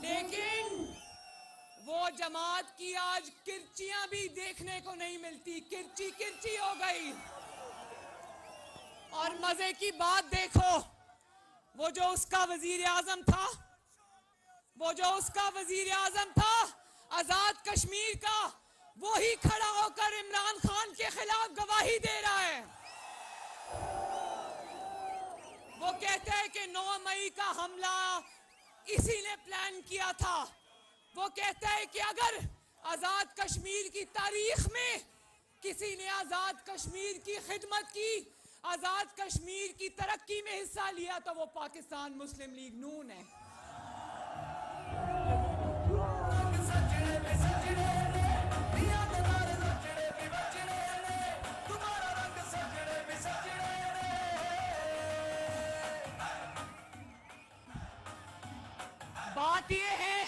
लेकिन वो जमात की आज किरचियां भी देखने को नहीं मिलती, किरची किरची हो गई। और मजे की बात देखो, वो जो उसका वजीर आजम था, आजाद कश्मीर का, वो ही खड़ा होकर इमरान खान के खिलाफ गवाही दे रहा है। वो कहते हैं कि 9 मई का हमला इसी ने प्लान किया था। वो कहता है कि अगर आजाद कश्मीर की तारीख में किसी ने आजाद कश्मीर की खिदमत की, आजाद कश्मीर की तरक्की में हिस्सा लिया, तो वो पाकिस्तान मुस्लिम लीग नून है। बात यह है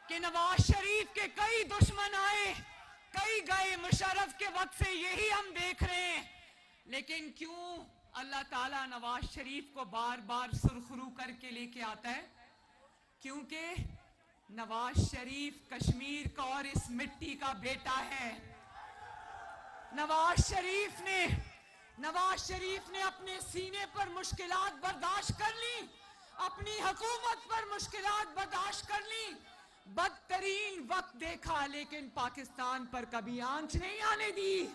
कि नवाज शरीफ के कई दुश्मन आए, कई गए। मुशर्रफ के वक्त से यही हम देख रहे हैं। लेकिन क्यों अल्लाह ताला नवाज शरीफ को बार बार सुरखरू करके लेके आता है? क्योंकि नवाज शरीफ कश्मीर का और इस मिट्टी का बेटा है। नवाज शरीफ ने अपने सीने पर मुश्किलात बर्दाश्त कर ली, अपनी हुकूमत पर मुश्किलात बर्दाश्त कर ली, बदतरीन वक्त देखा, लेकिन पाकिस्तान पर कभी आंच नहीं आने दी।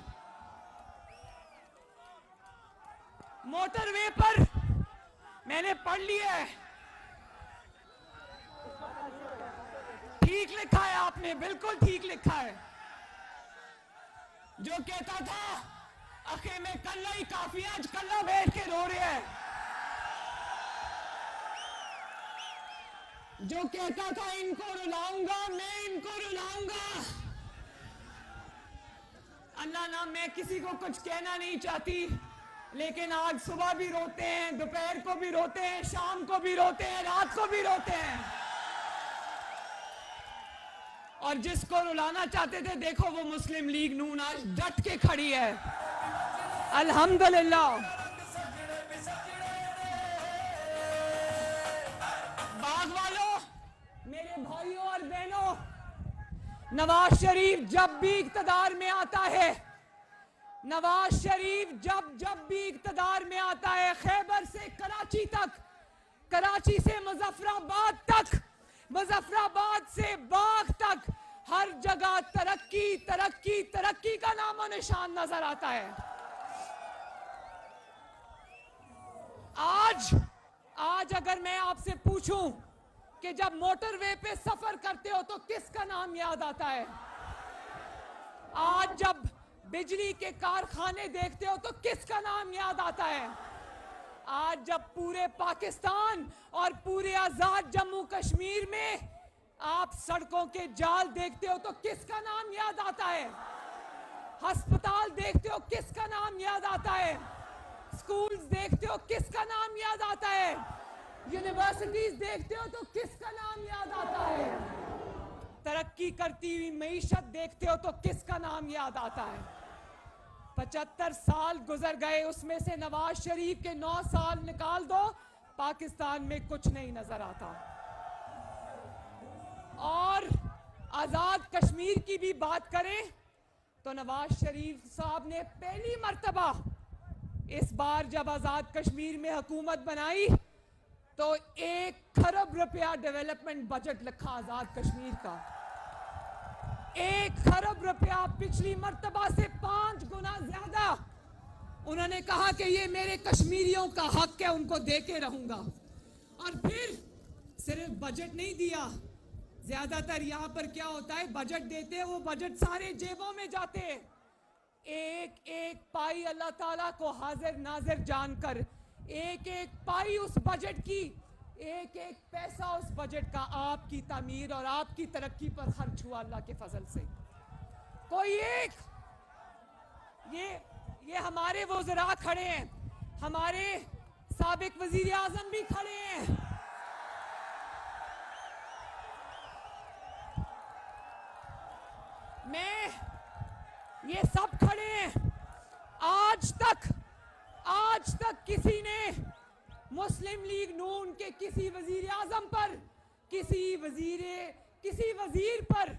मोटरवे पर मैंने पढ़ लिया है, ठीक लिखा है आपने, बिल्कुल ठीक लिखा है। जो कहता था आखिर में कल्ला ही काफी, आज कल्ला बैठ के रो रहे हैं। जो कहता था इनको रुलाऊंगा, मैं इनको रुलाऊंगा। अल्लाह ना, मैं किसी को कुछ कहना नहीं चाहती, लेकिन आज सुबह भी रोते हैं, दोपहर को भी रोते हैं, शाम को भी रोते हैं, रात को भी रोते हैं। और जिसको रुलाना चाहते थे, देखो वो मुस्लिम लीग नून आज डट के खड़ी है। अल्हम्दुलिल्लाह। बाग वालों, मेरे भाइयों और बहनों, नवाज शरीफ जब भी इक़्तिदार में आता है, नवाज शरीफ जब भी इक़्तिदार में आता है, खैबर से कराची तक, कराची से मुजफ्फराबाद तक, मुजफ्फराबाद से बाग तक, हर जगह तरक्की तरक्की तरक्की का नामो निशान नजर आता है। आज अगर मैं आपसे पूछूं कि जब मोटरवे पे सफर करते हो तो किसका नाम याद आता है? आज जब बिजली के कारखाने देखते हो तो किसका नाम याद आता है? आज जब पूरे पाकिस्तान और पूरे आजाद जम्मू कश्मीर में आप सड़कों के जाल देखते हो तो किसका नाम याद आता है? अस्पताल देखते हो, किसका नाम याद आता है? स्कूल्स देखते हो, किसका नाम याद आता है? यूनिवर्सिटीज देखते हो तो किसका नाम याद आता है? तरक्की करती हुई मईशत देखते हो तो किसका नाम याद आता है? 75 साल गुजर गए, उसमें से नवाज शरीफ के 9 साल निकाल दो, पाकिस्तान में कुछ नहीं नजर आता। और आजाद कश्मीर की भी बात करें तो नवाज शरीफ साहब ने पहली मर्तबा इस बार जब आजाद कश्मीर में हुकूमत बनाई तो 1 खरब रुपया डेवलपमेंट बजट लिखा आजाद कश्मीर का। 1 खरब रुपया, पिछली मर्तबा से 5 गुना ज्यादा। उन्होंने कहा कि ये मेरे कश्मीरियों का हक है, उनको दे के रहूंगा। और फिर सिर्फ बजट नहीं दिया, ज्यादातर यहां पर क्या होता है, बजट देते हैं, वो बजट सारे जेबों में जाते हैं। एक एक पाई अल्लाह ताला को हाजिर नाजिर जानकर, एक एक पाई उस बजट की, एक एक पैसा उस बजट का आपकी तामीर और आपकी तरक्की पर खर्च हुआ अल्लाह के फजल से। कोई एक, ये हमारे वज़रा खड़े हैं, हमारे साबिक वजीर आजम भी खड़े हैं, ये सब खड़े हैं। आज तक किसी ने मुस्लिम लीग नून के किसी वजीर आजम पर, किसी वजीर पर